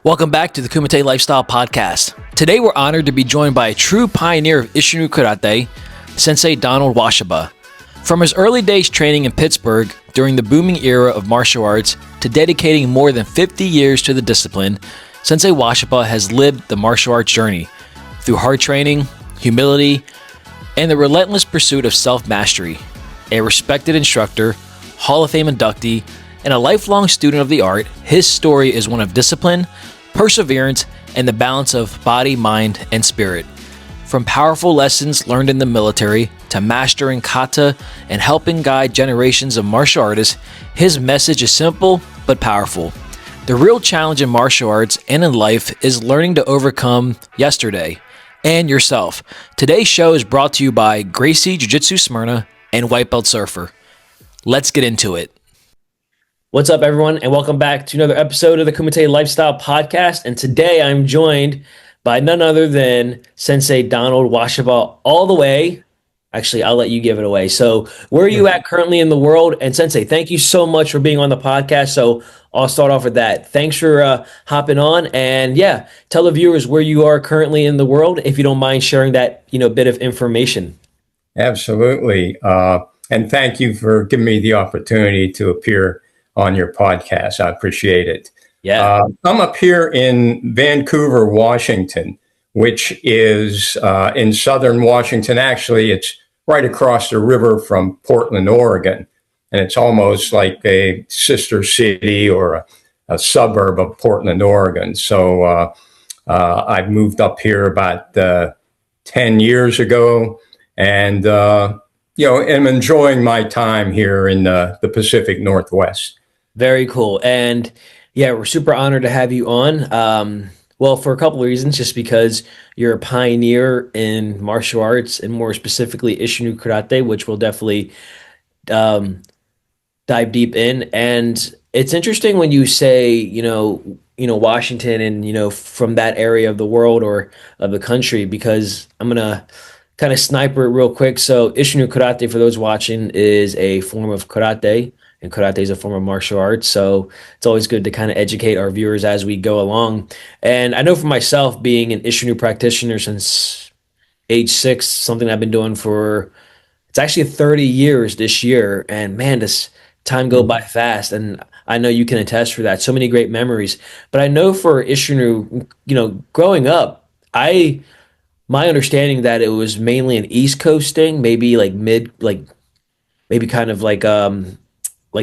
Welcome back to the Kumite Lifestyle Podcast. Today we're honored to be joined by a true pioneer of Isshin-Ryu Karate, Sensei Donald Washabaugh. From his early days training in Pittsburgh during the booming era of martial arts to dedicating more than 50 years to the discipline, Sensei Washabaugh has lived the martial arts journey through hard training, humility, and the relentless pursuit of self-mastery. A respected instructor, Hall of Fame inductee, and a lifelong student of the art, his story is one of discipline, perseverance, and the balance of body, mind, and spirit. From powerful lessons learned in the military to mastering kata and helping guide generations of martial artists, his message is simple but powerful. The real challenge in martial arts and in life is learning to overcome yesterday and yourself. Today's show is brought to you by Gracie Jiu-Jitsu Smyrna and White Belt Surfer. Let's get into it. What's up, everyone, and welcome back to another episode of the Kumite Lifestyle Podcast. And today I'm joined by none other than Sensei Donald Washabaugh, all the way. Actually, I'll let you give it away. So where are you at currently in the world? And Sensei, thank you so much for being on the podcast. So I'll start off with that. Thanks for hopping on. And yeah, tell the viewers where you are currently in the world, if you don't mind sharing that, bit of information. Absolutely. And thank you for giving me the opportunity to appear on your podcast. I appreciate it. Yeah. I'm up here in Vancouver, Washington, which is in southern Washington. Actually, it's right across the river from Portland, Oregon. And it's almost like a sister city or a suburb of Portland, Oregon. So I moved up here about 10 years ago and, am enjoying my time here in the Pacific Northwest. Very cool. And yeah, we're super honored to have you on. Well, for a couple of reasons, just because you're a pioneer in martial arts and more specifically Isshin-Ryu Karate, which we'll definitely dive deep in. And it's interesting when you say, Washington and, from that area of the world or of the country, because I'm going to kind of sniper it real quick. So Isshin-Ryu Karate, for those watching, is a form of karate. And karate is a form of martial arts, so it's always good to kind of educate our viewers as we go along. And I know for myself, being an Isshin-Ryu practitioner since age 6, something I've been doing for, it's actually 30 years this year. And man, this time go by fast. And I know you can attest for that. So many great memories. But I know for Isshin-Ryu, growing up, my understanding that it was mainly an East Coast thing, maybe maybe kind of like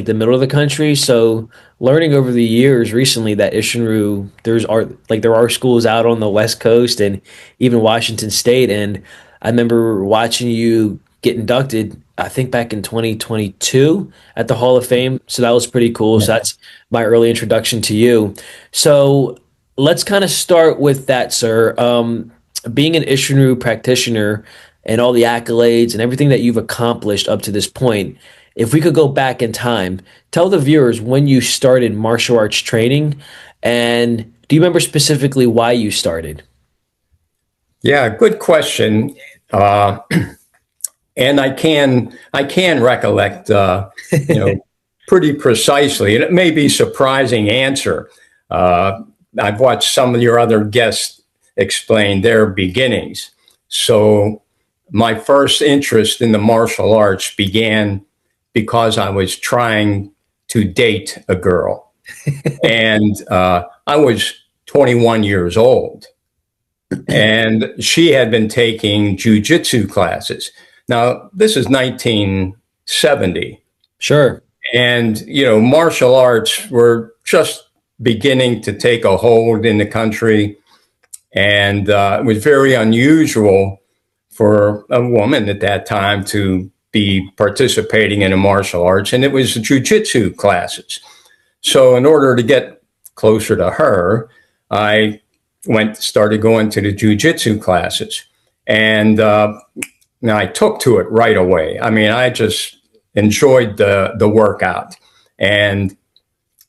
the middle of the country. So learning over the years recently that Isshin-Ryu, there are schools out on the West Coast and even Washington State. And I remember watching you get inducted, I think back in 2022 at the Hall of Fame. So that was pretty cool. Yeah. So that's my early introduction to you. So let's kind of start with that, sir. Being an Isshin-Ryu practitioner and all the accolades and everything that you've accomplished up to this point, if we could go back in time, tell the viewers when you started martial arts training, and do you remember specifically why you started? Yeah, good question. And I can recollect, pretty precisely, and it may be a surprising answer. I've watched some of your other guests explain their beginnings. So my first interest in the martial arts began because I was trying to date a girl. And I was 21 years old. And she had been taking jiu-jitsu classes. Now, this is 1970. Sure. And, martial arts were just beginning to take a hold in the country. And it was very unusual for a woman at that time to be participating in a martial arts, and it was jiu-jitsu classes. So in order to get closer to her, I started going to the jiu-jitsu classes, and I took to it right away. I mean, I just enjoyed the workout, and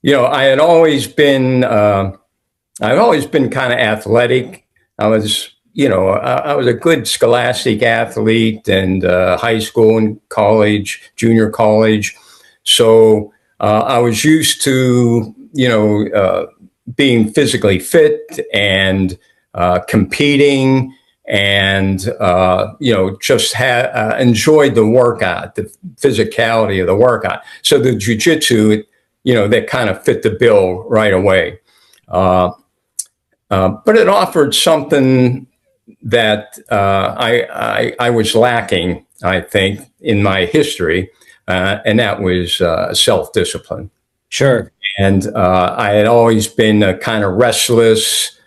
I had always been kind of athletic. I was a good scholastic athlete and high school and college, junior college. So I was used to, being physically fit and competing and just enjoyed the workout, the physicality of the workout. So the jujitsu, that kind of fit the bill right away. But it offered something that I was lacking, I think, in my history, and that was self-discipline. Sure. And I had always been a kind of restless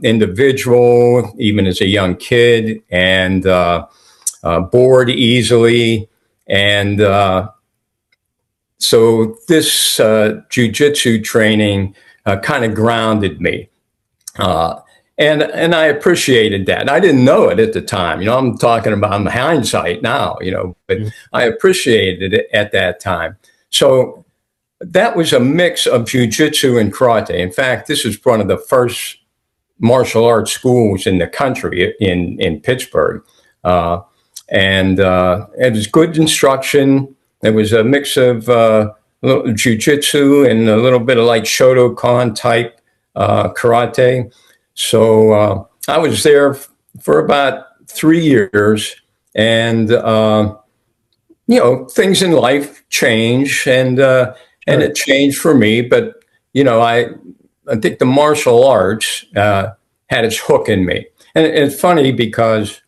individual, even as a young kid, and bored easily. And so this jujitsu training kind of grounded me. And I appreciated that. I didn't know it at the time. I'm talking about hindsight now, but I appreciated it at that time. So that was a mix of jujitsu and karate. In fact, this is one of the first martial arts schools in the country in Pittsburgh. And it was good instruction. There was a mix of jujitsu and a little bit of like Shotokan type karate. So I was there for about 3 years, and things in life change, and it changed for me. But I think the martial arts had its hook in me, and it's funny because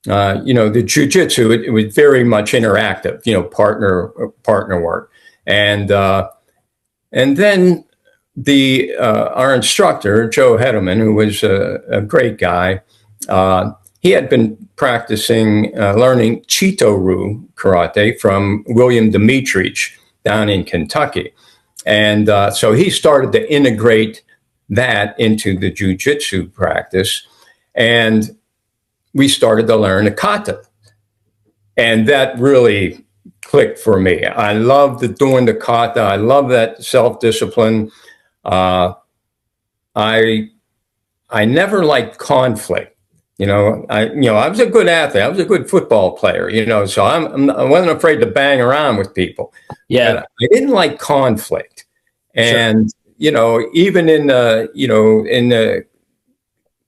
the jujitsu it was very much interactive, partner work, and then our instructor, Joe Hedeman, who was a great guy, he had been practicing, learning Chito-Ryu karate from William Dimitrich down in Kentucky. And so he started to integrate that into the jiu-jitsu practice. And we started to learn a kata. And that really clicked for me. I loved doing the kata. I love that self-discipline. I never liked conflict. I was a good athlete. I was a good football player. So I wasn't afraid to bang around with people. Yeah, but I didn't like conflict, and sure. even in the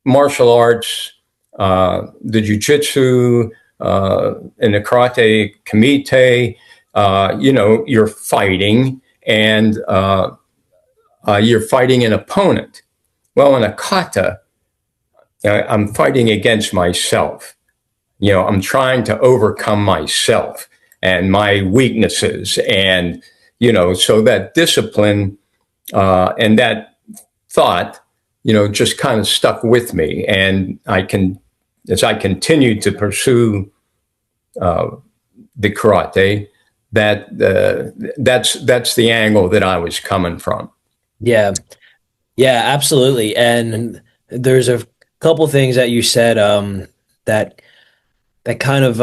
martial arts, the jujitsu, and the karate, kumite, you're fighting and you're fighting an opponent. Well, in a kata, I'm fighting against myself. I'm trying to overcome myself and my weaknesses. And, so that discipline and that thought, just kind of stuck with me. And as I continued to pursue the karate, that's the angle that I was coming from. Yeah. Yeah, absolutely. And there's a couple things that you said that that kind of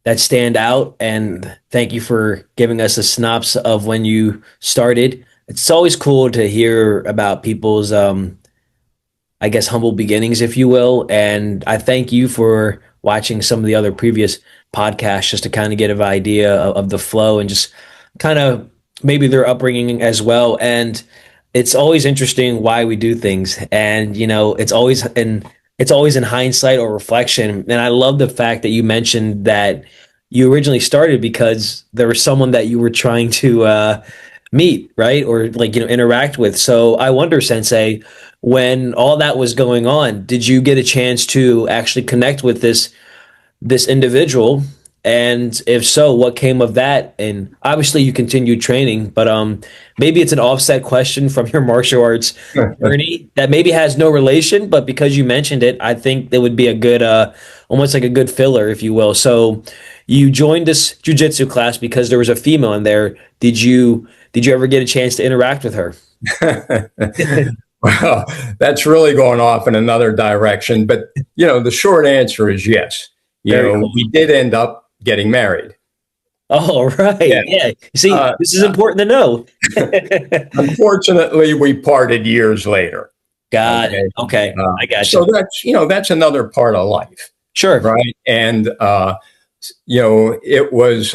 that stand out. And thank you for giving us a synopsis of when you started. It's always cool to hear about people's I guess humble beginnings, if you will. And I thank you for watching some of the other previous podcasts just to kind of get an idea of the flow and just kind of maybe their upbringing as well. And it's always interesting why we do things, and it's always in hindsight or reflection. And I love the fact that you mentioned that you originally started because there was someone that you were trying to meet, right, or like interact with. So I wonder, Sensei, when all that was going on, did you get a chance to actually connect with this individual? And if so, what came of that? And obviously you continued training, but maybe it's an offset question from your martial arts journey that maybe has no relation, but because you mentioned it, I think that would be a good almost like a good filler, if you will. So you joined this jujitsu class because there was a female in there. Did you ever get a chance to interact with her? Well, that's really going off in another direction. But, the short answer is yes. Very cool. We did end up getting married. Oh, right. Yeah. Yeah. See, this is important to know. Unfortunately, we parted years later. Got it. Okay. I got So you. that's another part of life. Sure. Right. And, it was,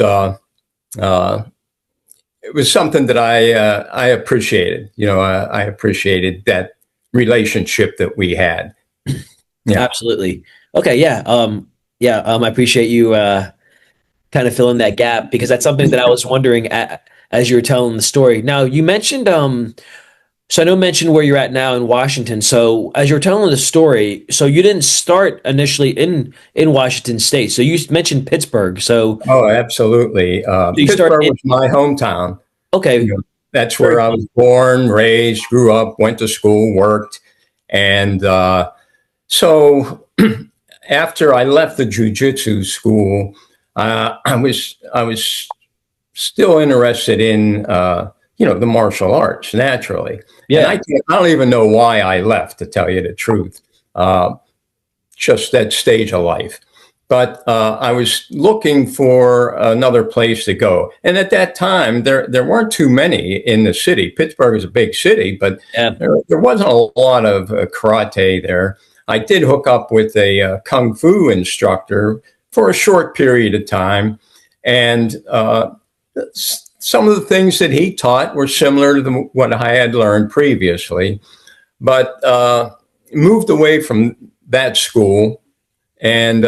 it was something that I appreciated. I appreciated that relationship that we had. Yeah. Absolutely. Okay, yeah. I appreciate you kind of filling that gap because that's something that I was wondering as you were telling the story. Now, you mentioned so I know you mentioned where you're at now in Washington. So as you're telling the story, so you didn't start initially in Washington State. So you mentioned Pittsburgh. Oh, absolutely. So you start Pittsburgh in was my hometown. okay, That's very where I was cool. born, raised, grew up, went to school, worked, and so after I left the jujitsu school, I was still interested in the martial arts naturally, and Yeah. I don't even know why I left, to tell you the truth. Uh, just that stage of life. But I was looking for another place to go, and at that time there weren't too many in the city. Pittsburgh is a big city, but Yeah. there wasn't a lot of karate there. I did hook up with a kung fu instructor for a short period of time, and some of the things that he taught were similar to what I had learned previously, but moved away from that school and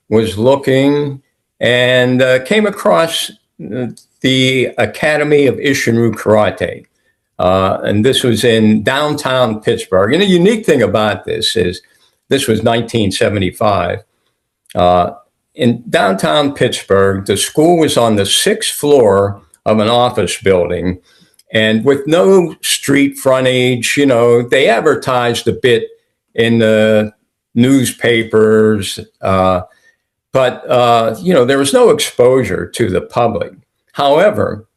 was looking and came across the Academy of Isshin-Ryu Karate. And this was in downtown Pittsburgh. And the unique thing about this is this was 1975. In downtown Pittsburgh, the school was on the sixth floor of an office building. And with no street frontage, they advertised a bit in the newspapers, but there was no exposure to the public. However,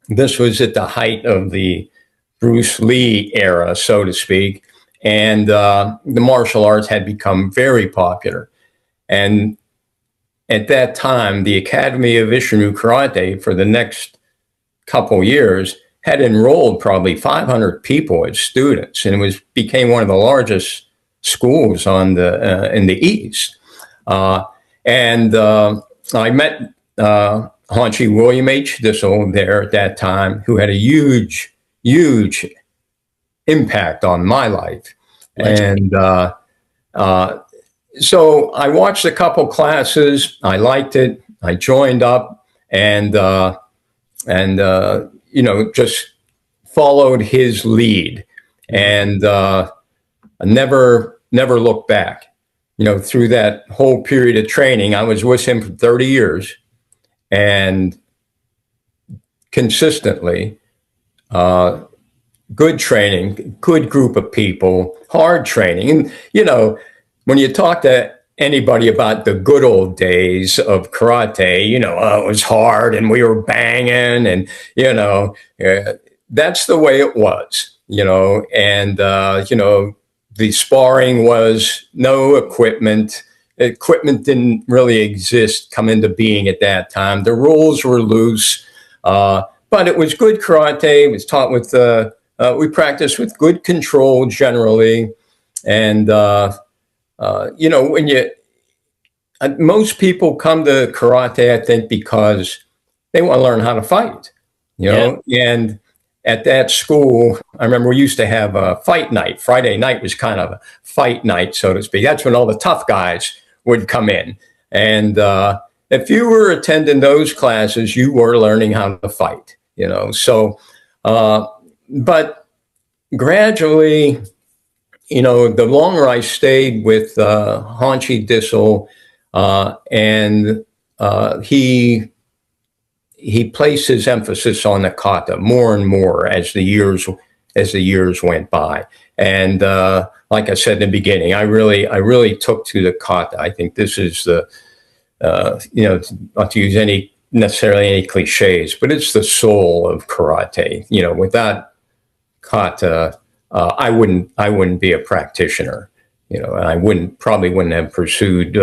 this was at the height of the Bruce Lee era, so to speak, and the martial arts had become very popular. And at that time, the Academy of Isshin-Ryu Karate, for the next couple years, had enrolled probably 500 people as students, and became one of the largest schools in the East. And I met Hanshi William H. Dissel there at that time, who had a huge, huge impact on my life. Legend. And so I watched a couple classes. I liked it. I joined up and just followed his lead, and never looked back. Through that whole period of training, I was with him for 30 years, and consistently, good training, good group of people, hard training. And, when you talk to anybody about the good old days of karate, it was hard and we were banging and, that's the way it was, and, the sparring was no equipment. Equipment didn't really come into being at that time. The rules were loose, but it was good karate. It was taught with, we practiced with good control generally. And, most people come to karate, I think, because they want to learn how to fight, Yeah. and at that school, I remember we used to have a fight night. Friday night was kind of a fight night, so to speak. That's when all the tough guys would come in. And if you were attending those classes, you were learning how to fight, So, but gradually, the longer I stayed with Hanshi Dissel, and he placed his emphasis on the kata more and more as the years went by. And like I said in the beginning, I really took to the kata. I think this is the not to use necessarily any cliches, but it's the soul of karate. Without kata, I wouldn't be a practitioner. And I probably wouldn't have pursued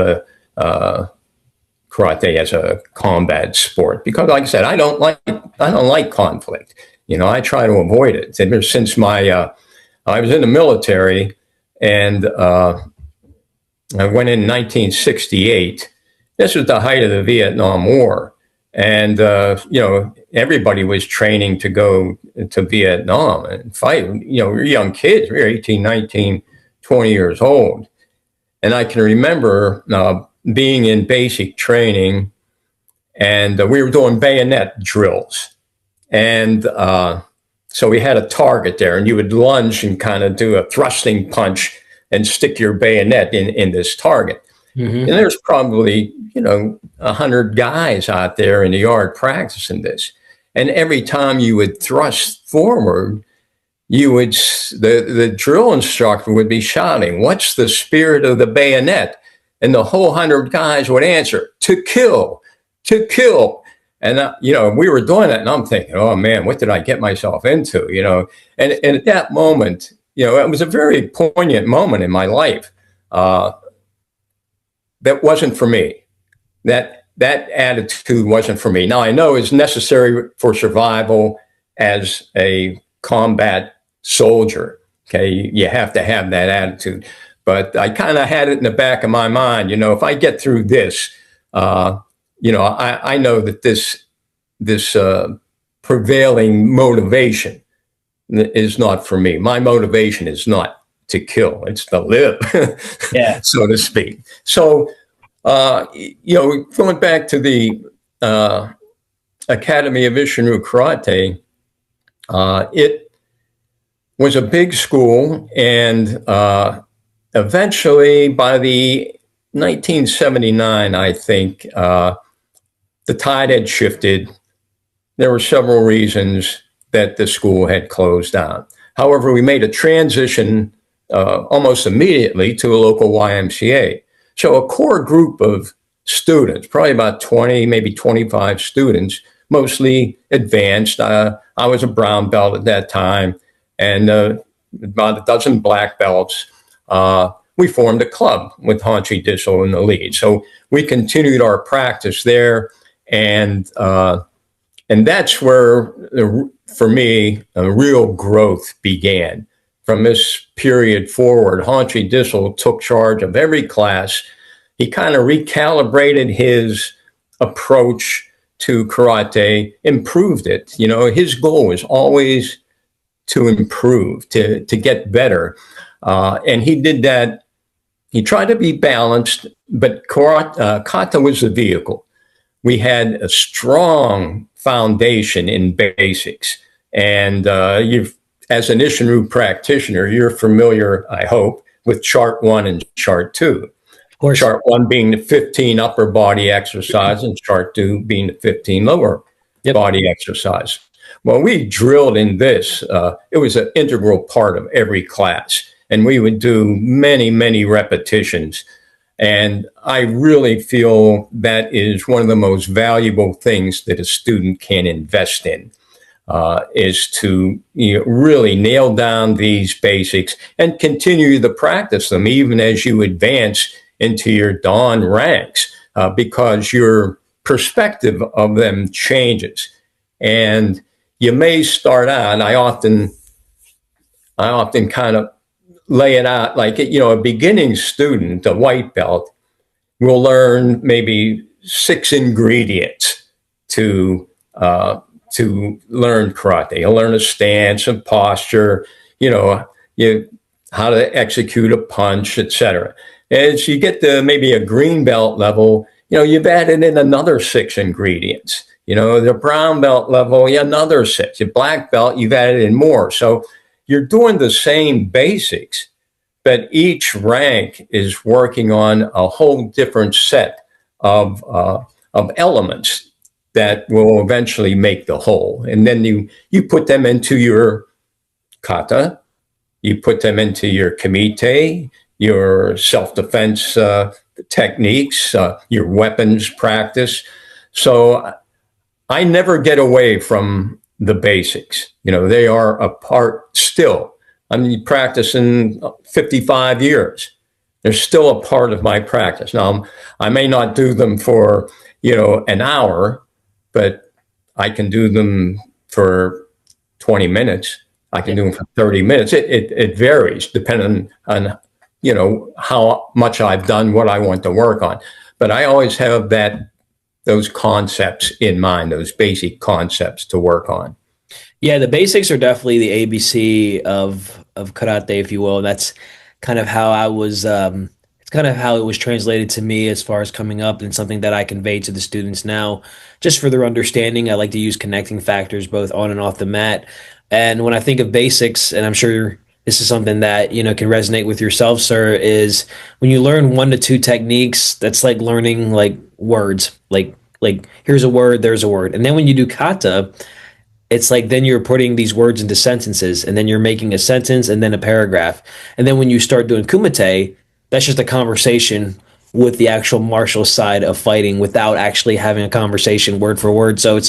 karate as a combat sport, because, like I said, I don't like conflict. I try to avoid it. Ever since I was in the military, and I went in 1968. This was the height of the Vietnam War, And, everybody was training to go to Vietnam and fight. We're young kids. We were 18, 19, 20 years old. And I can remember being in basic training, and we were doing bayonet drills. And so we had a target there, and you would lunge and kind of do a thrusting punch and stick your bayonet in this target. Mm-hmm. And there's probably, 100 guys out there in the yard practicing this. And every time you would thrust forward, the drill instructor would be shouting, "What's the spirit of the bayonet?" And the whole 100 guys would answer, "To kill, to kill." And, we were doing that, and I'm thinking, oh, man, what did I get myself into, And at that moment, it was a very poignant moment in my life. That wasn't for me. That attitude wasn't for me. Now, I know it's necessary for survival as a combat soldier. Okay, you have to have that attitude. But I kind of had it in the back of my mind, if I get through this, I know that this prevailing motivation is not for me. My motivation is not to kill; it's to live, yeah, so to speak. So, going back to the Academy of Isshin-Ryu Karate, it was a big school, and eventually, by the 1979, I think, the tide had shifted. There were several reasons that the school had closed down. However, we made a transition almost immediately to a local YMCA. So a core group of students, probably about 20, maybe 25 students, mostly advanced. I was a brown belt at that time, and about a dozen black belts. We formed a club with Hanchi Dissel in the lead. So we continued our practice there, and that's where, for me, a real growth began. From this period forward, Hanchi Dissel took charge of every class. He kind of recalibrated his approach to karate, improved it. His goal was always to improve, to get better. And he did that. He tried to be balanced, but kata was the vehicle. We had a strong foundation in basics. And as an Isshin-Ryu practitioner, you're familiar, I hope, with chart 1 and chart 2. Of course. Chart 1 being the 15 upper body exercise, and chart 2 being the 15 lower body exercise. Well, we drilled in this. It was an integral part of every class, and we would do many, many repetitions. And I really feel that is one of the most valuable things that a student can invest in. Is to really nail down these basics and continue to practice them even as you advance into your Dan ranks, because your perspective of them changes. And you may start out, I often kind of lay it out like, a beginning student, a white belt, will learn maybe 6 ingredients to learn karate. You'll learn a stance and posture, how to execute a punch, etc. As you get to maybe a green belt level, you've added in another 6 ingredients. The brown belt level, another 6. Your black belt, you've added in more. So you're doing the same basics, but each rank is working on a whole different set of elements that will eventually make the whole. And then you put them into your kata, you put them into your kumite, your self-defense techniques, your weapons practice. So I never get away from the basics. They are a part still. I'm practicing 55 years. They're still a part of my practice. Now, I may not do them for, an hour, but I can do them for 20 minutes. I can do them for 30 minutes. It varies depending on, how much I've done, what I want to work on. But I always have that those concepts in mind, those basic concepts to work on. Yeah, the basics are definitely the ABC of karate, if you will. That's kind of how I was. It's kind of how it was translated to me as far as coming up, and something that I convey to the students now, just for their understanding. I like to use connecting factors both on and off the mat. And when I think of basics, and I'm sure this is something that can resonate with yourself, sir, is when you learn 1 to 2 techniques. That's like learning like words, like here's a word, there's a word, and then when you do kata, it's like then you're putting these words into sentences, and then you're making a sentence and then a paragraph. And then when you start doing kumite, that's just a conversation with the actual martial side of fighting without actually having a conversation word for word. So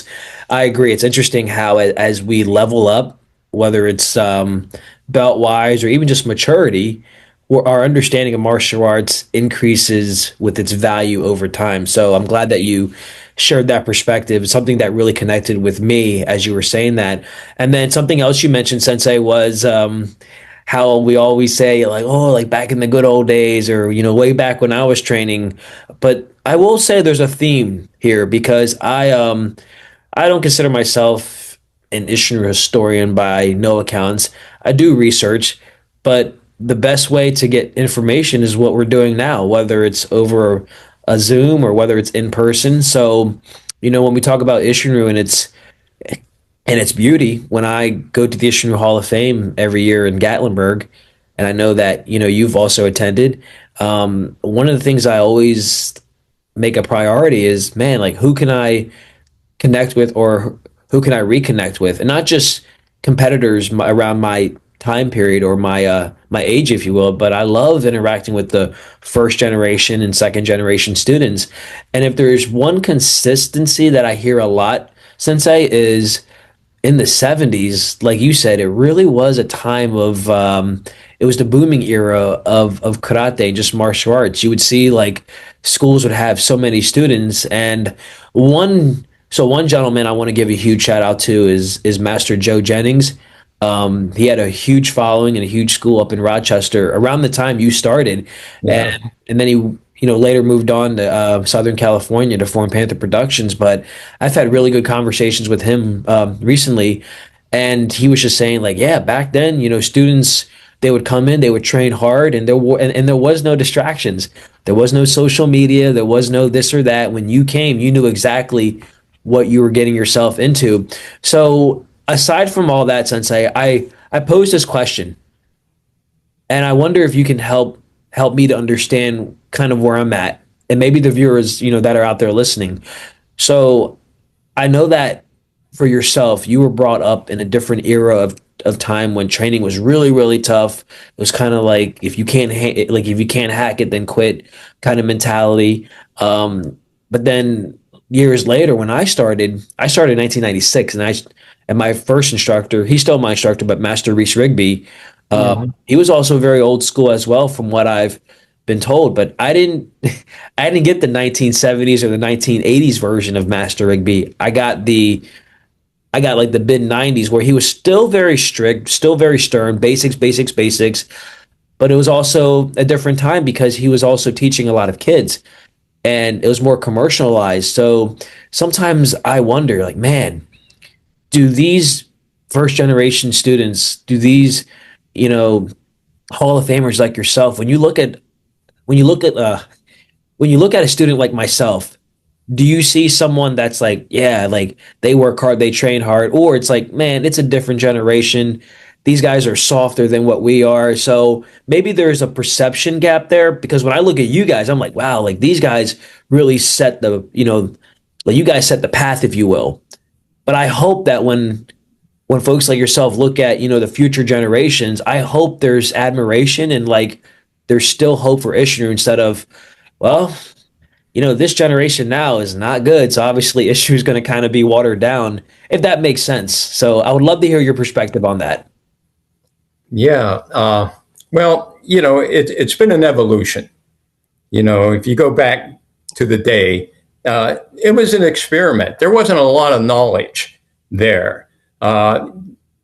I agree. It's interesting how as we level up, whether it's belt wise or even just maturity, our understanding of martial arts increases with its value over time. So I'm glad that you shared that perspective. It's something that really connected with me as you were saying that. And then something else you mentioned, Sensei, was how we always say like, oh, like back in the good old days, or way back when I was training. But I will say there's a theme here, because I don't consider myself an Isshin-Ryu historian by no accounts. I do research, but the best way to get information is what we're doing now, whether it's over a Zoom or whether it's in person. So, when we talk about Isshin-Ryu and its beauty, when I go to the Isshin-Ryu Hall of Fame every year in Gatlinburg, and I know that you've also attended. One of the things I always make a priority is, man, like who can I connect with, or who can I reconnect with, and not just competitors around my time period or my age, if you will, but I love interacting with the first generation and second generation students. And if there's one consistency that I hear a lot, Sensei, is in the 70s, like you said, it really was a time of it was the booming era of karate, just martial arts. You would see like schools would have so many students, and one gentleman I want to give a huge shout out to is Master Joe Jennings. He had a huge following and a huge school up in Rochester around the time you started, Yeah. and then he later moved on to Southern California to form Panther Productions. But I've had really good conversations with him recently, and he was just saying like, yeah, back then, students, they would come in, they would train hard, and there was no distractions, there was no social media, there was no this or that. When you came, you knew exactly what you were getting yourself into. So aside from all that, Sensei, I posed this question, and I wonder if you can help me to understand kind of where I'm at, and maybe the viewers, that are out there listening. So I know that for yourself, you were brought up in a different era of time when training was really, really tough. It was kind of like if you can't hack it, then quit kind of mentality. But then years later, when I started in 1996, and my first instructor, he's still my instructor, but Master Reese Rigby, he was also very old school as well, from what I've been told. But I didn't I didn't get the 1970s or the 1980s version of Master Rigby. I got like the mid 90s, where he was still very strict, still very stern, basics, basics, basics. But it was also a different time because he was also teaching a lot of kids, and it was more commercialized. So sometimes I wonder, like, man, do these first generation students, do these, Hall of Famers like yourself, when you look at when you look at a student like myself, do you see someone that's like, yeah, like they work hard, they train hard, or it's like, man, it's a different generation. These guys are softer than what we are. So maybe there's a perception gap there, because when I look at you guys, I'm like, wow, like these guys really set like you guys set the path, if you will. But I hope that when folks like yourself look at, the future generations, I hope there's admiration, and like there's still hope for Ishinu, instead of, well, this generation now is not good. So obviously issue is going to kind of be watered down, if that makes sense. So I would love to hear your perspective on that. Yeah. Well, it's been an evolution. If you go back to the day, it was an experiment. There wasn't a lot of knowledge there.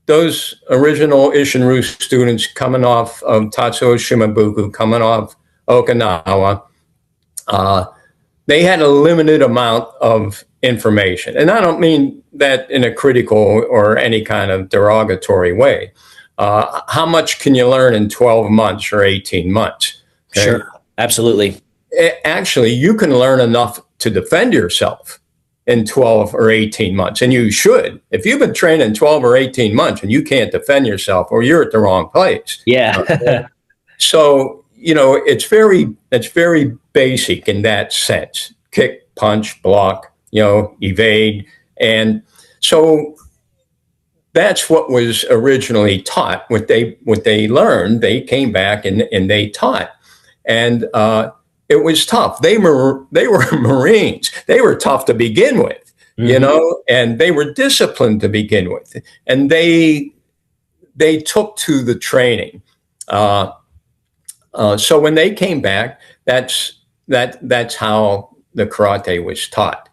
Those original Isshin-Ryu students coming off of Tatsuo Shimabuku, coming off Okinawa, they had a limited amount of information. And I don't mean that in a critical or any kind of derogatory way. How much can you learn in 12 months or 18 months? Okay. Sure. Absolutely. Actually, you can learn enough to defend yourself in 12 or 18 months, and you should. If you've been training 12 or 18 months and you can't defend yourself, or you're at the wrong place. Yeah. So, it's very basic in that sense. Kick, punch, block, evade. And so that's what was originally taught. What they learned, they came back and they taught. And it was tough. They were Marines. They were tough to begin with, and they were disciplined to begin with. And they took to the training. So when they came back, that's how the karate was taught.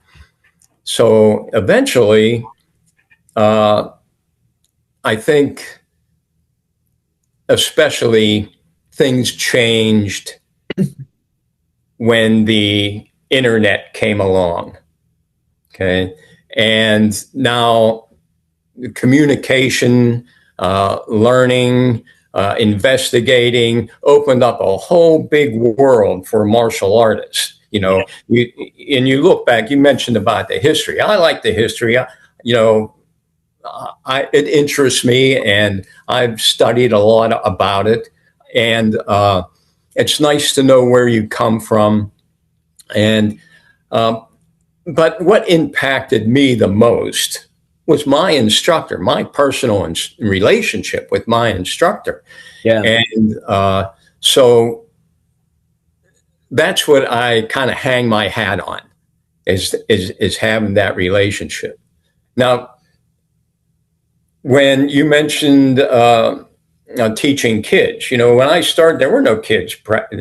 So eventually, I think, especially things changed when the internet came along. Okay, and now communication, learning, investigating opened up a whole big world for martial artists. You look back, you mentioned about the history. I like the history. It interests me, and I've studied a lot about it. And it's nice to know where you come from. And but what impacted me the most was my instructor, my personal relationship with my instructor. Yeah. And so that's what I kind of hang my hat on, is having that relationship. Now, when you mentioned teaching kids, when I started, there were no kids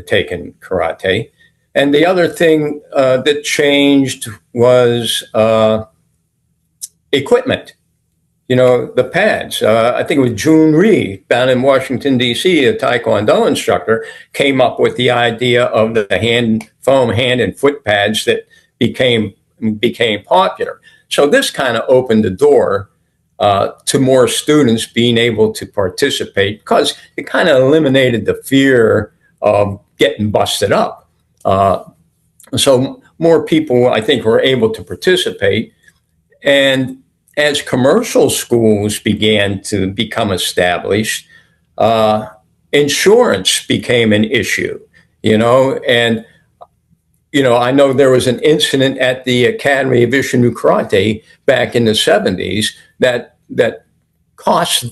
taking karate. And the other thing that changed was equipment. The pads. I think it was Isshin-Ryu down in Washington, D.C., a Taekwondo instructor, came up with the idea of the foam hand and foot pads that became popular. So this kind of opened the door to more students being able to participate, because it kind of eliminated the fear of getting busted up. So more people, I think, were able to participate. And as commercial schools began to become established, insurance became an issue, and I know there was an incident at the Academy of Isshin-Ryu Karate back in the 70s that cost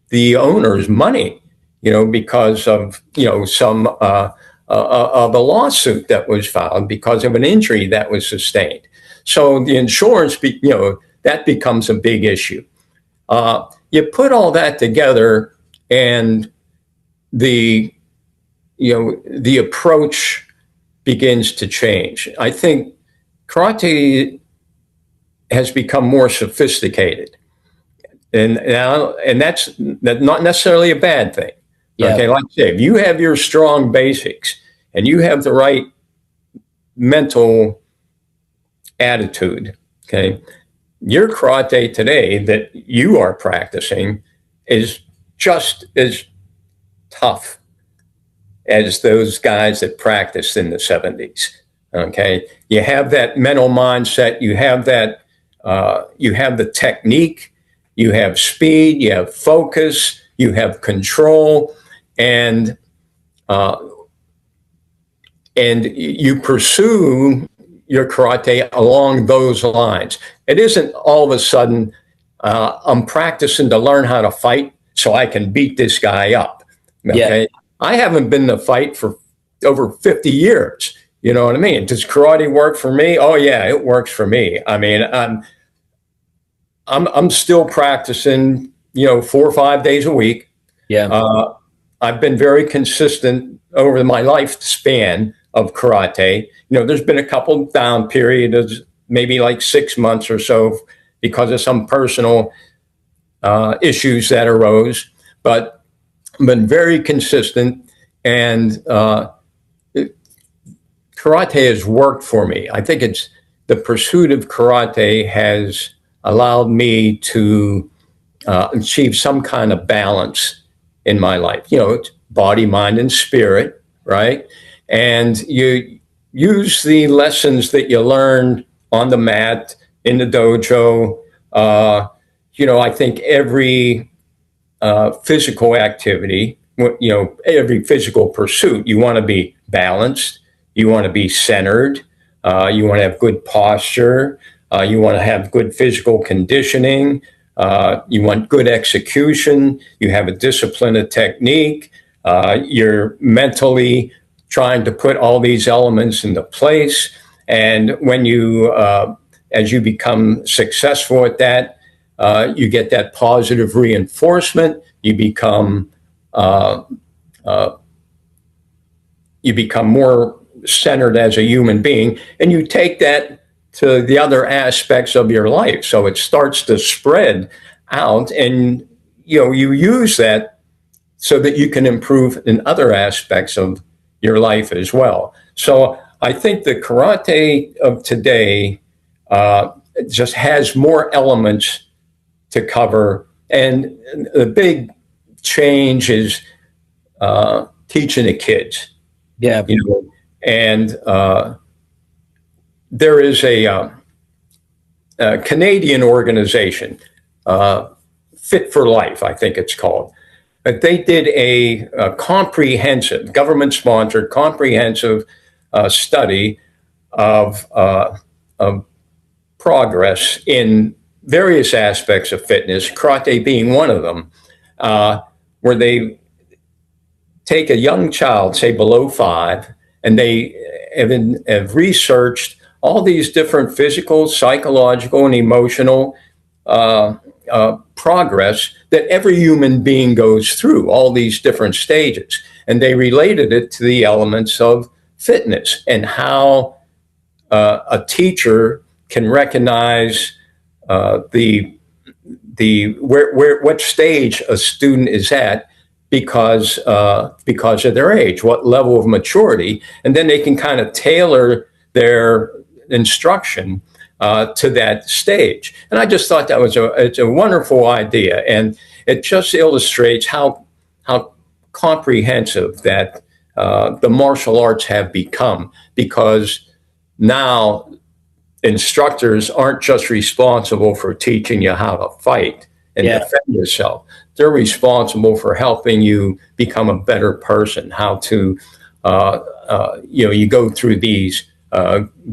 the owners money, because of some of a lawsuit that was filed because of an injury that was sustained. So the insurance, that becomes a big issue. You put all that together, and the approach begins to change. I think karate has become more sophisticated, and that's not necessarily a bad thing. Yeah. Okay, like I say, if you have your strong basics and you have the right mental attitude, okay, your karate today that you are practicing is just as tough as those guys that practiced in the 70s. Okay, you have that mental mindset, you have that, you have the technique, you have speed, you have focus, you have control, and you pursue your karate along those lines. It isn't all of a sudden, I'm practicing to learn how to fight so I can beat this guy up. Okay. Yeah. I haven't been in a fight for over 50 years. You know what I mean? Does karate work for me? Oh yeah, it works for me. I mean, I'm still practicing, 4 or 5 days a week. Yeah. I've been very consistent over my lifespan of karate. There's been a couple down periods, maybe like 6 months or so, because of some personal issues that arose, but I've been very consistent. And karate has worked for me. I think it's the pursuit of karate has allowed me to achieve some kind of balance in my life. It's body, mind, and spirit, right? And you use the lessons that you learned on the mat, in the dojo. I think every physical activity, every physical pursuit, you want to be balanced, you want to be centered, you want to have good posture, you want to have good physical conditioning, you want good execution, you have a discipline of technique, you're mentally trying to put all these elements into place. And when as you become successful at that, you get that positive reinforcement. You become more centered as a human being, and you take that to the other aspects of your life. So it starts to spread out, and you use that so that you can improve in other aspects of your life as well. So I think the karate of today just has more elements to cover, and the big change is teaching the kids. Yeah. And there is a Canadian organization, Fit for Life, I think it's called. But they did a comprehensive, government-sponsored, comprehensive study of progress in various aspects of fitness, karate being one of them, where they take a young child, say below 5, and they have researched all these different physical, psychological, and emotional progress that every human being goes through, all these different stages. And they related it to the elements of fitness and how a teacher can recognize what stage a student is at because of their age, what level of maturity, and then they can kind of tailor their instruction to that stage. And I just thought that was it's a wonderful idea, and it just illustrates how comprehensive that the martial arts have become, because now instructors aren't just responsible for teaching you how to fight and defend yourself. They're responsible for helping you become a better person, how to, you go through these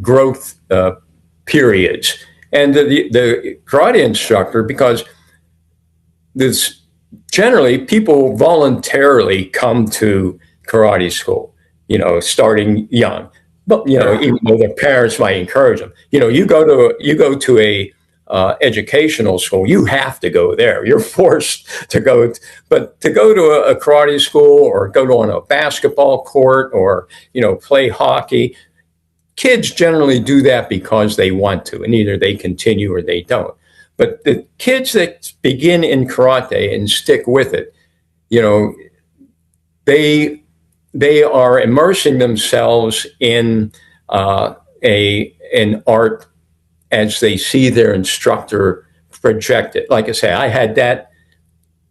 growth periods. And the karate instructor, because this generally people voluntarily come to karate school, starting young. But even though their parents might encourage them, you go to a educational school, you have to go there. You're forced to go. But to go to a karate school or go to on a basketball court or play hockey, kids generally do that because they want to, and either they continue or they don't. But the kids that begin in karate and stick with it, they are immersing themselves in an art as they see their instructor project it. Like I say, I had that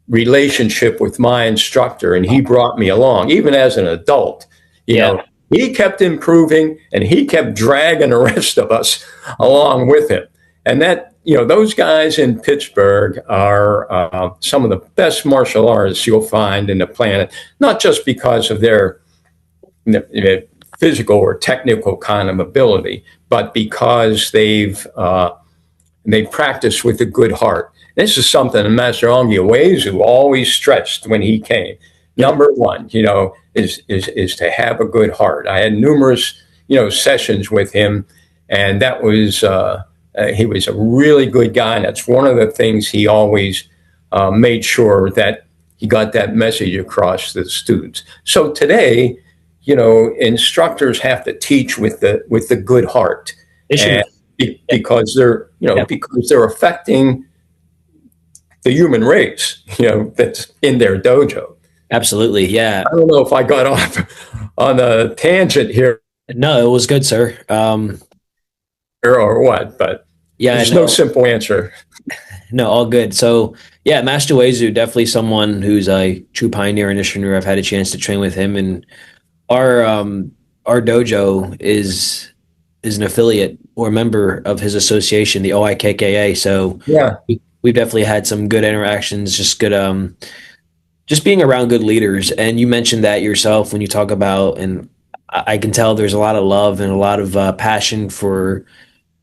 relationship with my instructor, and he brought me along, even as an adult. He kept improving, and he kept dragging the rest of us along with him. And that, those guys in Pittsburgh are some of the best martial artists you'll find in the planet, not just because of their physical or technical kind of ability, but because they practice with a good heart. This is something Master Ongi always stressed when he came. Number one, is to have a good heart. I had numerous, sessions with him, and that was he was a really good guy. And that's one of the things he always made sure that he got that message across to the students. So today, instructors have to teach with the good heart, because they're because they're affecting the human race, that's in their dojo. Absolutely, yeah. I don't know if I got off on a tangent here. No, it was good, sir. Or what, but Yeah, there's no no, simple answer. no, all good. So yeah, Master Uezu, definitely someone who's a true pioneer in Isshin-Ryu. I've had a chance to train with him, and our um our dojo is an affiliate or member of his association, the OIKKA. So Yeah, we've definitely had some good interactions, just good just being around good leaders. And you mentioned that yourself when you talk about, and I can tell there's a lot of love and a lot of passion for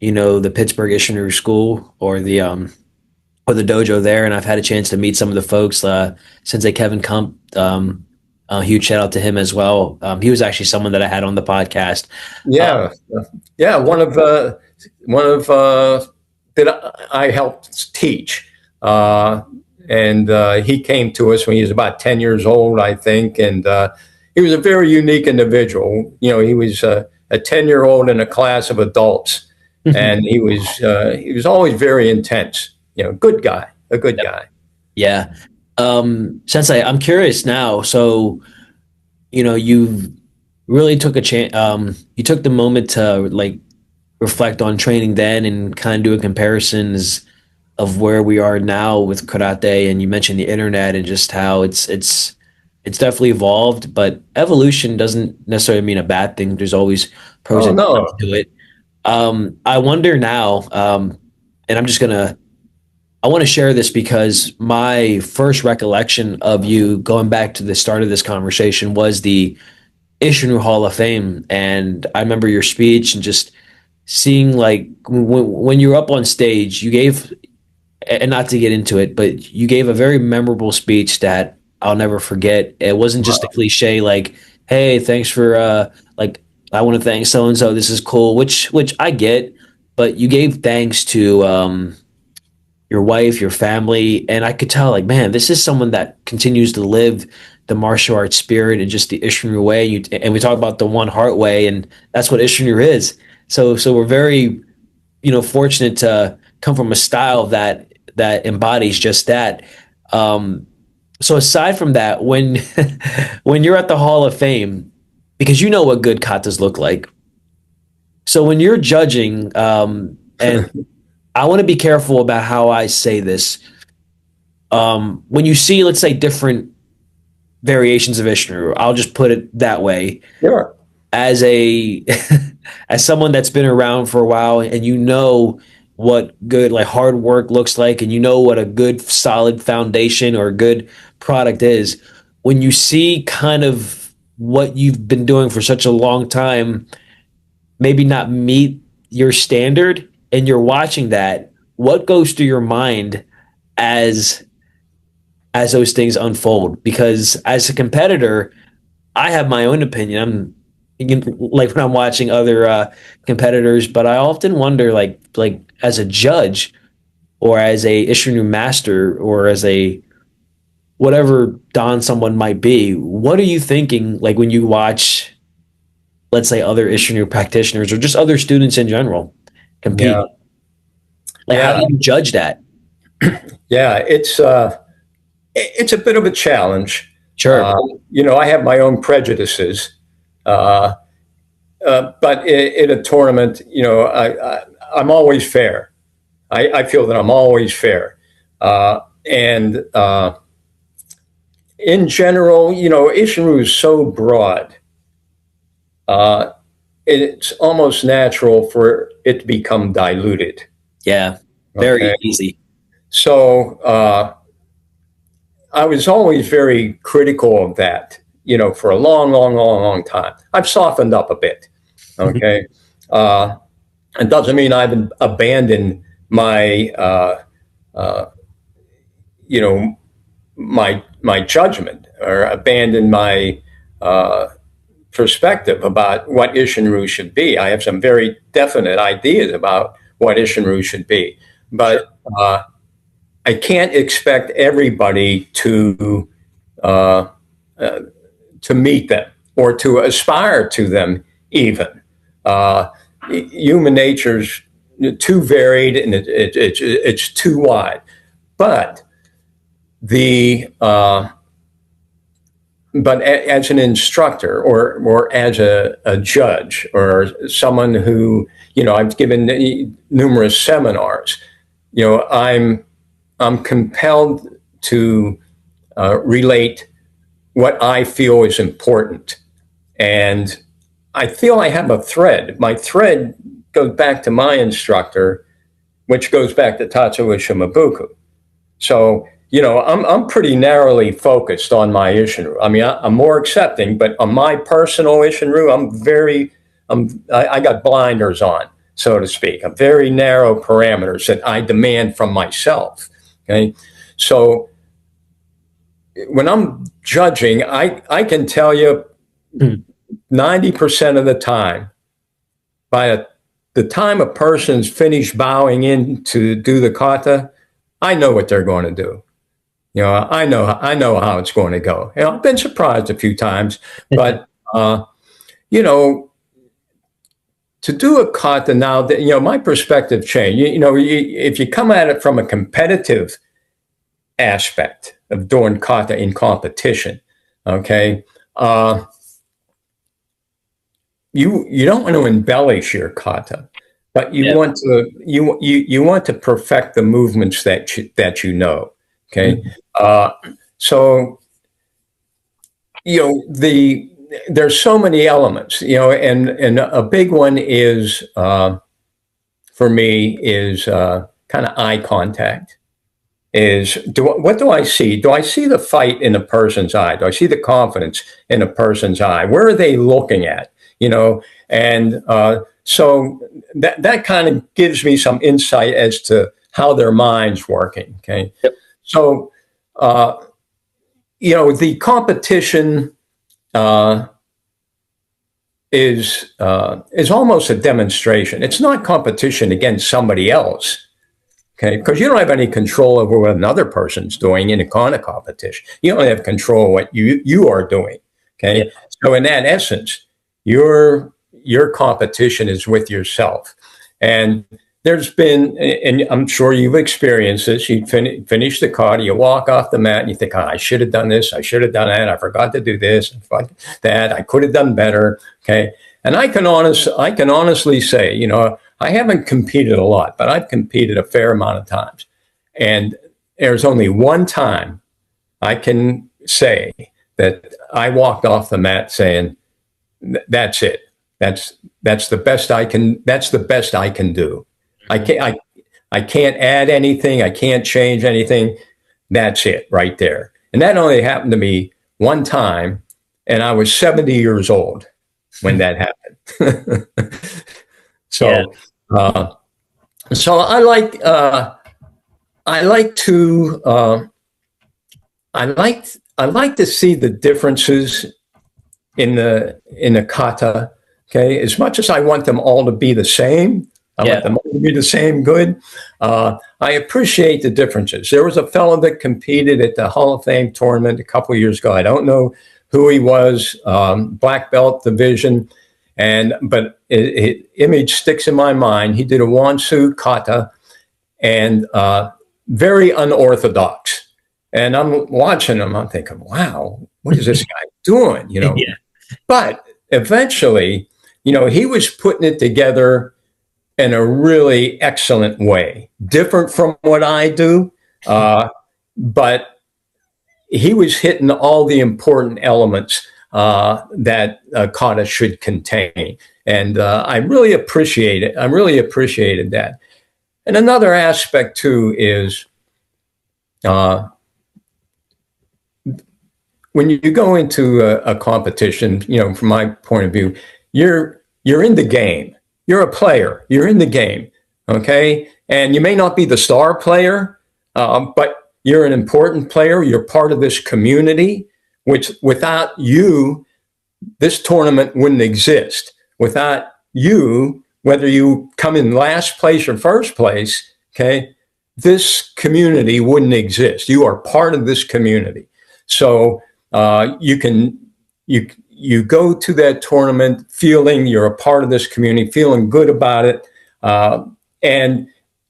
the Pittsburgh Isshin-Ryu School or the dojo there. And I've had a chance to meet some of the folks. Sensei Kevin Kump, a huge shout out to him as well. He was actually someone that I had on the podcast. yeah, yeah. One of that I helped teach, uh, and he came to us when he was about 10 years old, I think, and he was a very unique individual. He was a 10-year-old in a class of adults, and he was always very intense. Good guy, a good guy. Yeah. Sensei, I'm curious now. So, you really took a chance, you took the moment to like reflect on training then and kind of do a comparisons of where we are now with karate. And you mentioned the internet and just how it's definitely evolved, but evolution doesn't necessarily mean a bad thing. There's always pros Oh and cons no, to it. I wonder now, and I want to share this because my first recollection of you going back to the start of this conversation was the Isshin Hall of Fame. And I remember your speech and just seeing like when you were up on stage, you gave, and not to get into it, but you gave a very memorable speech that I'll never forget. It wasn't just a cliche like, "Hey, thanks for like I want to thank so and so. This is cool," which I get, but you gave thanks to your wife, your family, and I could tell like, man, this is someone that continues to live the martial arts spirit and just the Isshin-Ryu way. And we talk about the one heart way, and that's what Isshin-Ryu is. So we're very fortunate to come from a style that embodies just that. Um, so aside from that, when when you're at the Hall of Fame, because you know what good katas look like. So when you're judging, and I want to be careful about how I say this. When you see, let's say, different variations of Ishnu, I'll just put it that way. sure. As a as someone that's been around for a while, and you know what good like hard work looks like, and you know what a good solid foundation or a good product is. When you see kind of what you've been doing for such a long time, maybe not meet your standard, and you're watching that, what goes through your mind as those things unfold? Because as a competitor, I have my own opinion. Like when I'm watching other competitors, but I often wonder, like as a judge or as a Isshin master or as a whatever don someone might be, what are you thinking? Like when you watch, let's say, other Isshin practitioners or just other students in general compete. Yeah, Like how yeah, do you judge that? yeah. It's a bit of a challenge. Sure. I have my own prejudices, uh, but in a tournament, I'm always fair. I feel that I'm always fair, and in general, Isshinryu is so broad. Uh, it's almost natural for it to become diluted. Yeah. Very Okay, easy. so I was always very critical of that, for a long, long, long, long time. I've softened up a bit. Okay. Uh, it doesn't mean I've abandoned my, uh, you know, my judgment or abandoned my uh, perspective about what Isshinryu should be. I have some very definite ideas about what Isshinryu should be, Sure. but I can't expect everybody uh, uh, to meet them or to aspire to them even. Uh, Human nature's too varied and it's too wide. But the as an instructor or as a judge or someone who, I've given numerous seminars, I'm compelled to relate what I feel is important. And I feel I have a thread. My thread goes back to my instructor, which goes back to Tatsuo Shimabuku. So, I'm pretty narrowly focused on my Isshin-Ryu. I mean, I'm more accepting, but on my personal Isshin-Ryu, I got blinders on, so to speak. A very narrow parameters that I demand from myself. Okay, so when I'm judging, I can tell you 90% of the time, by the time a person's finished bowing in to do the kata, I know what they're going to do. I know how it's going to go. I've been surprised a few times, but to do a kata now, that my perspective changed. If you come at it from a competitive aspect of doing kata in competition, okay, you don't want to embellish your kata, but you want to you want to perfect the movements that you know. Okay, so there's so many elements, and a big one is for me is kind of eye contact. What do I see? Do I see the fight in a person's eye? Do I see the confidence in a person's eye? Where are they looking at? And so that kind of gives me some insight as to how their mind's working. Okay. Yep. So, the competition is almost a demonstration. It's not competition against somebody else, okay? Because you don't have any control over what another person's doing in a kind of competition. You don't have control of what you are doing, okay? Yeah. So in that essence, your competition is with yourself. And there's been, and I'm sure you've experienced this, you finish the kata, you walk off the mat, and you think, I should have done this, I should have done that, I forgot to do this, that, I could have done better, okay? And I can honestly say, I haven't competed a lot, but I've competed a fair amount of times. And there's only one time I can say that I walked off the mat saying, that's it. That's the best I can do. I can't add anything. I can't change anything. That's it right there. And that only happened to me one time, and I was 70 years old when that happened. So, so I like to see the differences in the kata. Okay, as much as I want them all to be the same, I want them all to be the same good. I appreciate the differences. There was a fellow that competed at the Hall of Fame tournament a couple of years ago. I don't know who he was, black belt division, but image sticks in my mind. He did a Wansu kata, and very unorthodox. And I'm watching him. I'm thinking, wow, what is this guy doing? Yeah. But eventually, he was putting it together in a really excellent way, different from what I do, but he was hitting all the important elements that kata should contain, and I really appreciate it. I really appreciated that. And another aspect too is when you go into a competition, from my point of view, you're in the game. You're a player. You're in the game, okay? And you may not be the star player, but you're an important player. You're part of this community, which without you, this tournament wouldn't exist. Without you, whether you come in last place or first place, okay, this community wouldn't exist. You are part of this community. So you go to that tournament feeling you're a part of this community, feeling good about it, and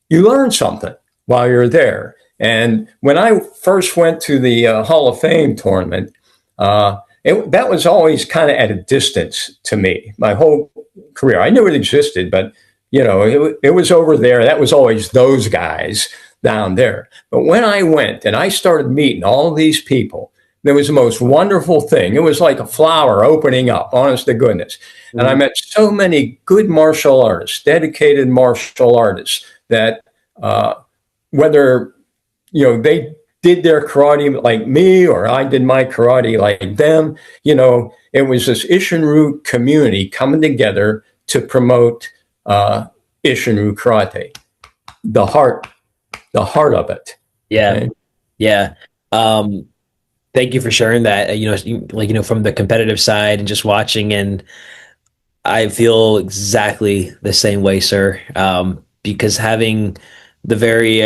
you learn something while you're there. And when I first went to the Hall of Fame tournament, that was always kind of at a distance to me. My whole career, I knew it existed, but it was over there. That was always those guys down there. But when I went and I started meeting all of these people, there was the most wonderful thing. It was like a flower opening up, honest to goodness. Mm-hmm. And I met so many good martial artists, dedicated martial artists that whether, they did their karate like me or I did my karate like them, it was this Isshin-Ryu community coming together to promote Isshin-Ryu karate, the heart of it. Yeah. Okay? Yeah. Thank you for sharing that, from the competitive side and just watching. And I feel exactly the same way, sir. Because having the very,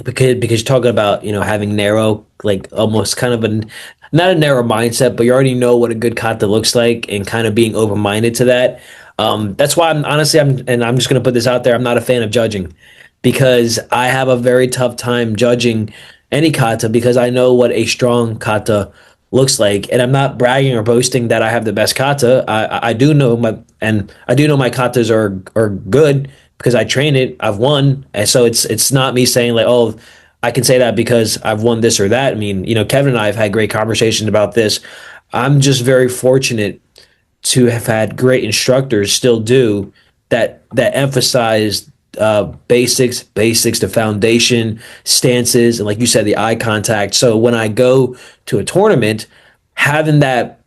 because you're talking about, having narrow, like almost kind of not a narrow mindset, but you already know what a good kata looks like and kind of being open-minded to that. That's why I'm just going to put this out there. I'm not a fan of judging because I have a very tough time judging any kata because I know what a strong kata looks like, and I'm not bragging or boasting that I have the best kata. I do know my katas are good because I train it. I've won, and so it's not me saying like, oh, I can say that because I've won this or that. I mean, Kevin and I have had great conversations about this. I'm just very fortunate to have had great instructors still do that emphasize basics, the foundation, stances, and like you said, the eye contact. So when I go to a tournament, having that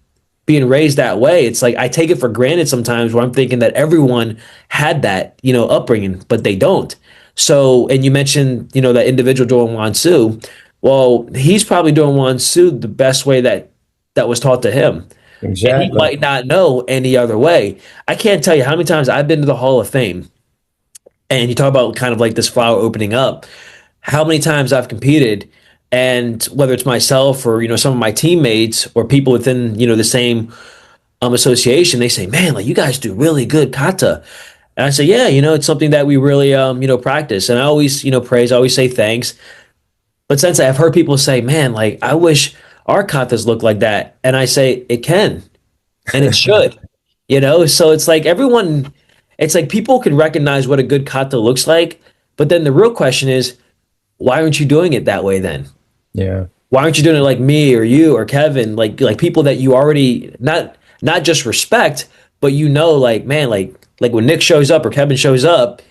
being raised that way, it's like I take it for granted sometimes where I'm thinking that everyone had that, upbringing, but they don't. So, and you mentioned, that individual doing Wansu. Well, he's probably doing Wansu the best way that was taught to him. Exactly. And he might not know any other way. I can't tell you how many times I've been to the Hall of Fame and you talk about kind of like this flower opening up, how many times I've competed and whether it's myself or, some of my teammates or people within, the same association, they say, man, like you guys do really good kata. And I say, yeah, it's something that we really, practice. And I always, praise, I always say thanks. But since I've heard people say, man, like I wish our katas look like that. And I say, it can, and it should, so it's like it's like people can recognize what a good kata looks like. But then the real question is, why aren't you doing it that way then? Yeah. Why aren't you doing it like me or you or Kevin, like people that you already not just respect, but like, man, like when Nick shows up or Kevin shows up,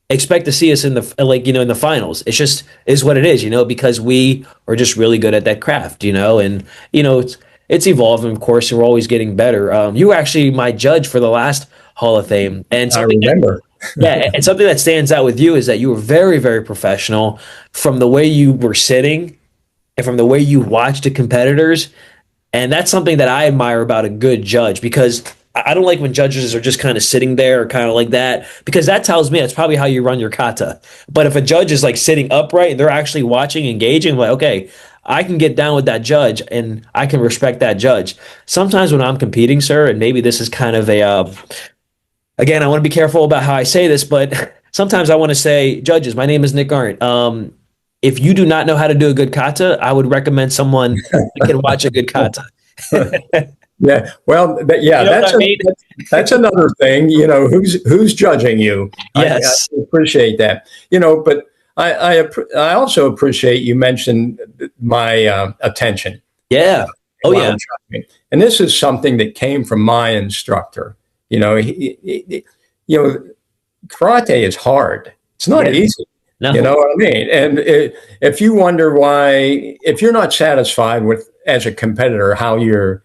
expect to see us in the in the finals. It's just is what it is, because we are just really good at that craft, and it's evolving, of course, and we're always getting better. You were actually my judge for the last Hall of Fame, and I remember. Yeah, and something that stands out with you is that you were very, very professional from the way you were sitting and from the way you watched the competitors. And that's something that I admire about a good judge because I don't like when judges are just kind of sitting there or kind of like that because that tells me that's probably how you run your kata. But if a judge is like sitting upright and they're actually watching, engaging, I'm like, okay, I can get down with that judge and I can respect that judge. Sometimes when I'm competing, sir, and maybe this is kind of a again, I want to be careful about how I say this, but sometimes I want to say, judges, my name is Nick Arndt. If you do not know how to do a good kata, I would recommend someone that can watch a good kata. Yeah, well, that's another thing. Who's judging you? Yes, I appreciate that. But I also appreciate you mentioned my attention. Yeah. Oh yeah. And this is something that came from my instructor. Karate is hard. It's not easy. No. You know what I mean? And if you wonder why, if you're not satisfied with as a competitor how you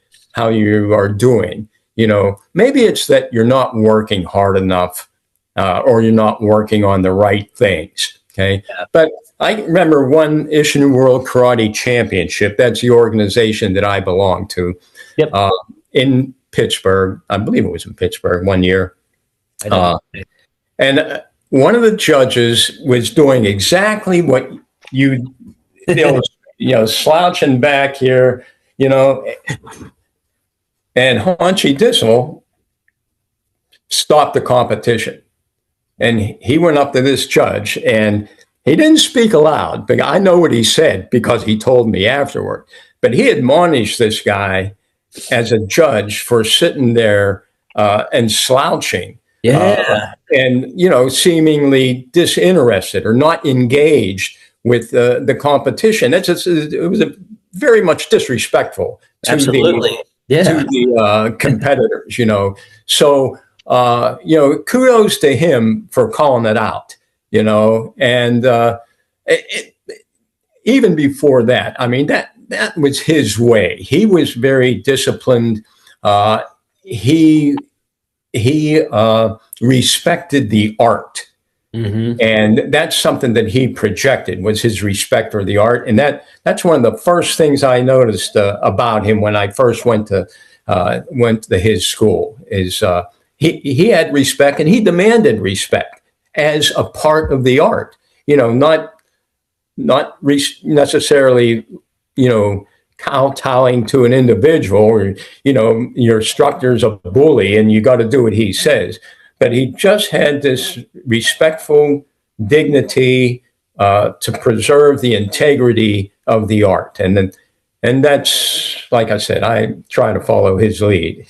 are doing, maybe it's that you're not working hard enough, or you're not working on the right things. Okay, yeah. But I remember one Isshin World Karate Championship. That's the organization that I belong to. Yep. In Pittsburgh, I believe it was in Pittsburgh one year, and one of the judges was doing exactly what you slouching back here, and Haunchy Dissel stopped the competition, and he went up to this judge, and he didn't speak aloud, but I know what he said because he told me afterward. But he admonished this guy as a judge for sitting there and slouching, Yeah, and seemingly disinterested or not engaged with the competition. It was very much disrespectful to the absolutely. Yeah. competitors. So kudos to him for calling it out. And even before that, I mean, that was his way. He was very disciplined. He respected the art, Hmm. and that's something that he projected, was his respect for the art. And that's one of the first things I noticed about him when I first went to his school. Is he had respect, and he demanded respect as a part of the art. Not necessarily, kowtowing to an individual, or your instructor's a bully and you got to do what he says. But he just had this respectful dignity to preserve the integrity of the art, and that's, like I said, I try to follow his lead.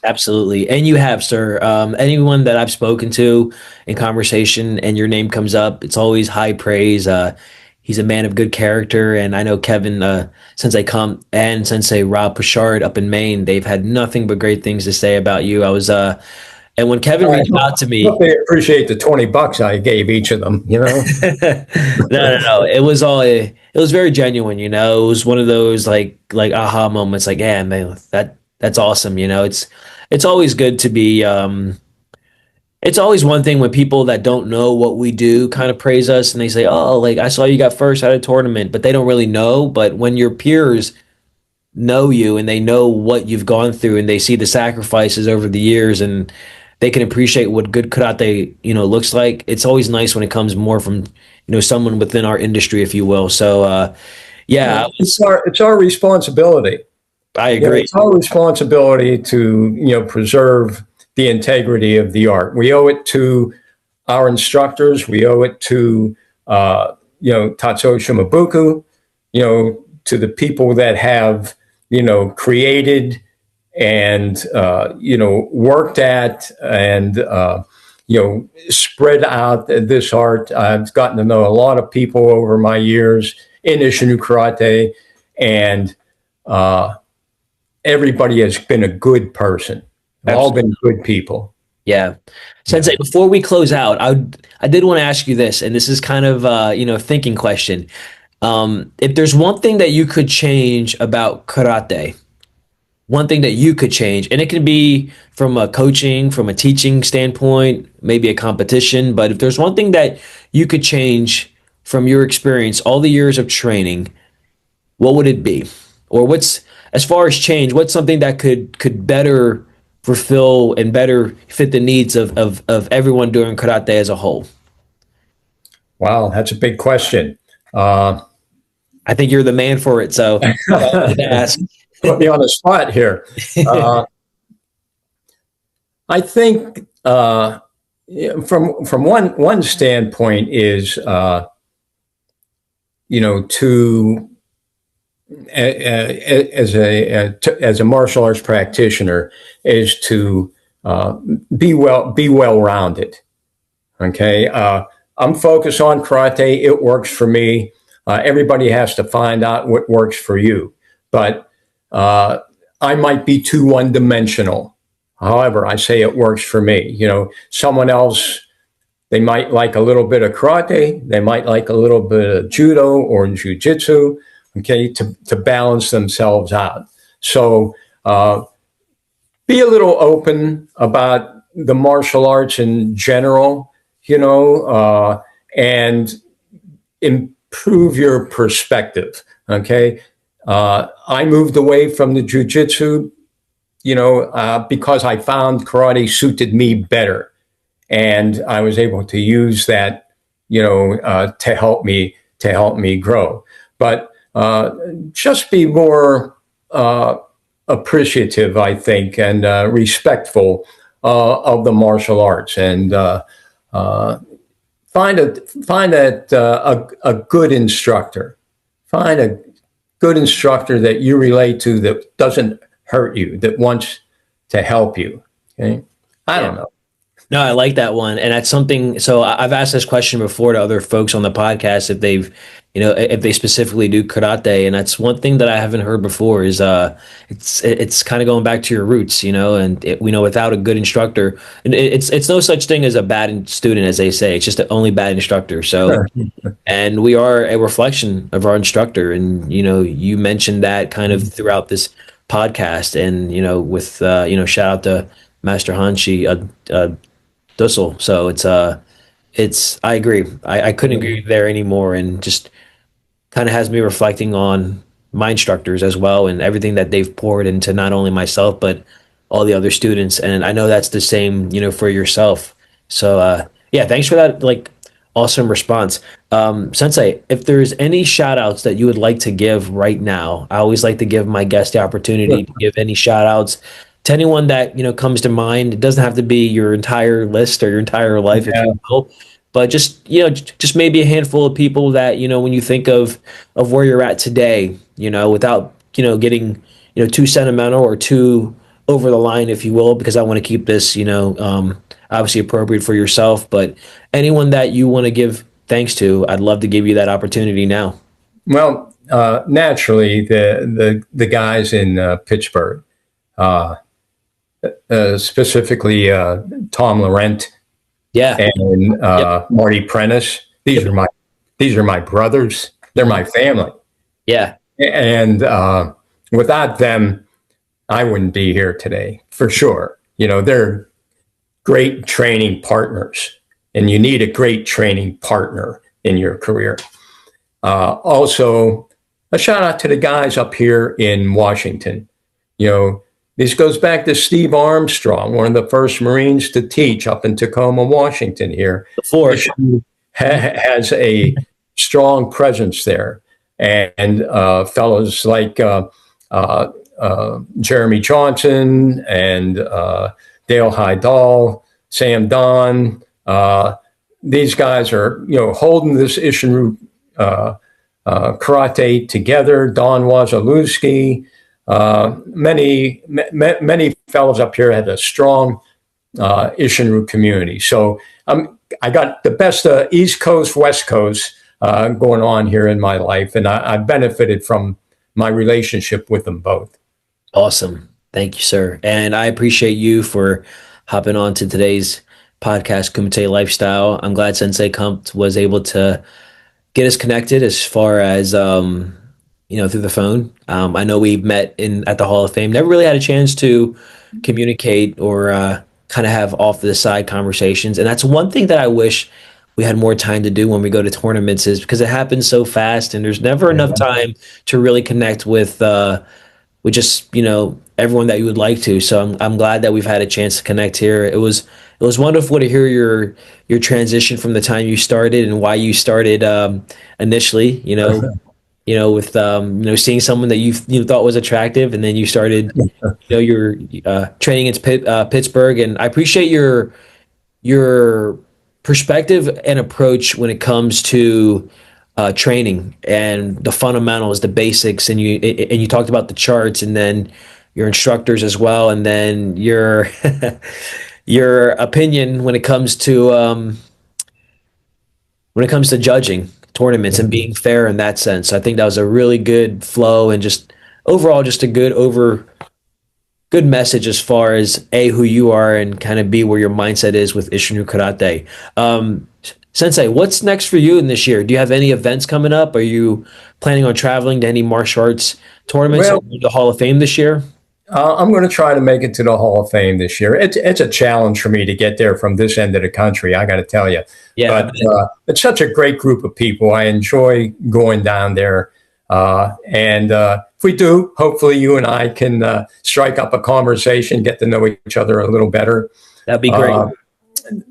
Absolutely. And you have, sir. Anyone that I've spoken to in conversation and your name comes up, it's always high praise. He's a man of good character. And I know Kevin, Sensei and Sensei Rob Pashard up in Maine, they've had nothing but great things to say about you. And when Kevin I reached out to me, hope they appreciate the $20 I gave each of them. no. It was very genuine, It was one of those like aha moments, like, yeah, man, that's awesome. It's always good to be it's always one thing when people that don't know what we do kind of praise us and they say, "Oh, like I saw you got first at a tournament," but they don't really know. But when your peers know you and they know what you've gone through and they see the sacrifices over the years and they can appreciate what good karate, looks like. It's always nice when it comes more from, someone within our industry, if you will. So, yeah, It's our responsibility. I agree. It's our responsibility to preserve the integrity of the art. We owe it to our instructors. We owe it to Tatsuo Shimabuku. To the people that have created and worked at and spread out this art. I've gotten to know a lot of people over my years in Isshin-Ryu karate, and everybody has been a good person. They've all been good people. Yeah. Sensei, before we close out, I did want to ask you this, and this is kind of thinking question. If there's one thing that you could change about karate, one thing that you could change, and it can be from a coaching, from a teaching standpoint, maybe a competition, but if there's one thing that you could change from your experience, all the years of training, what would it be? Or as far as change, what's something that could better fulfill and better fit the needs of everyone doing karate as a whole? Wow, that's a big question. I think you're the man for it, so I ask. Put me on the spot here. I think from one standpoint is to as a martial arts practitioner is to be well rounded. Okay, I'm focused on karate. It works for me. Everybody has to find out what works for you, but I might be too one-dimensional. However, I say it works for me. Someone else, they might like a little bit of karate, they might like a little bit of judo or jujitsu, okay, to balance themselves out. So be a little open about the martial arts in general, and improve your perspective, okay? I moved away from the jujitsu, because I found karate suited me better, and I was able to use that, to help me grow. But just be more appreciative, I think, and respectful of the martial arts, and find a good instructor. Find a good instructor that you relate to, that doesn't hurt you, that wants to help you. Okay. I Yeah. don't know. No, I like that one, and that's something. So I've asked this question before to other folks on the podcast if they've, if they specifically do karate, and that's one thing that I haven't heard before. Is it's kind of going back to your roots, and we know without a good instructor, and it's no such thing as a bad student, as they say. It's just the only bad instructor. So, and we are a reflection of our instructor, and you mentioned that kind of throughout this podcast, and with shout out to Master Hanshi. Dussel. So it's I agree. I couldn't agree there anymore, and just kind of has me reflecting on my instructors as well and everything that they've poured into not only myself but all the other students. And I know that's the same, for yourself. So yeah, thanks for that awesome response. Sensei, if there's any shout outs that you would like to give right now, I always like to give my guests the opportunity to give any shout outs to anyone that comes to mind. It doesn't have to be your entire list or your entire life, if Yeah. you will, but just just maybe a handful of people that when you think of where you're at today, without getting too sentimental or too over the line, if you will, because I want to keep this obviously appropriate for yourself, but anyone that you want to give thanks to, I'd love to give you that opportunity now. Well, naturally, the guys in Pittsburgh, uh, specifically Tom Laurent Yeah. and Yep. Marty Prentice. Yep. These are my brothers. They're my family, Yeah. and without them, I wouldn't be here today for sure. They're great training partners, and you need a great training partner in your career. Also, a shout out to the guys up here in Washington. This goes back to Steve Armstrong, one of the first Marines to teach up in Tacoma, Washington here. Before. Has a strong presence there. And fellows like Jeremy Johnson and Dale Heidel, Sam Don, these guys are, holding this Isshin-Ryu karate together. Don Wazalewski, many fellows up here had a strong Isshin-Ryu community. So I got the best East Coast, West Coast going on here in my life, and I benefited from my relationship with them both. Awesome. Thank you, sir. And I appreciate you for hopping on to today's podcast, Kumite Lifestyle. I'm glad Sensei Kump was able to get us connected as far as through the phone. I know we met at the Hall of Fame. Never really had a chance to communicate or kind of have off the side conversations. And that's one thing that I wish we had more time to do when we go to tournaments, is because it happens so fast and there's never enough time to really connect with just everyone that you would like to. So I'm glad that we've had a chance to connect here. It was wonderful to hear your transition from the time you started and why you started initially. With seeing someone that you thought was attractive, and then you started your training in Pittsburgh. And I appreciate your perspective and approach when it comes to training and the fundamentals, the basics, and you talked about the charts, and then your instructors as well, and then your your opinion when it comes to judging tournaments and being fair in that sense. I think that was a really good flow, and just overall just a good message as far as who you are, and kind of where your mindset is with Isshin-Ryu Karate. Sensei, what's next for you in this year? Do you have any events coming up? Are you planning on traveling to any martial arts tournaments or the Hall of Fame this year? I'm going to try to make it to the Hall of Fame this year. It's a challenge for me to get there from this end of the country, I got to tell you. Yeah, but it's such a great group of people. I enjoy going down there. And if we do, hopefully you and I can strike up a conversation, get to know each other a little better. that'd be great.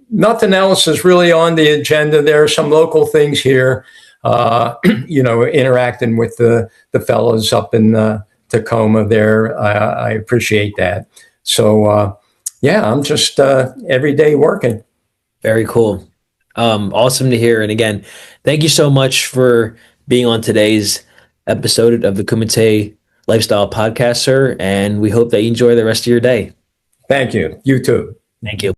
Nothing else is really on the agenda. There are some local things here, interacting with the fellows up in Tacoma there. I appreciate that. So, I'm just every day working. Very cool. Awesome to hear. And again, thank you so much for being on today's episode of the Kumite Lifestyle Podcast, sir. And we hope that you enjoy the rest of your day. Thank you. You too. Thank you.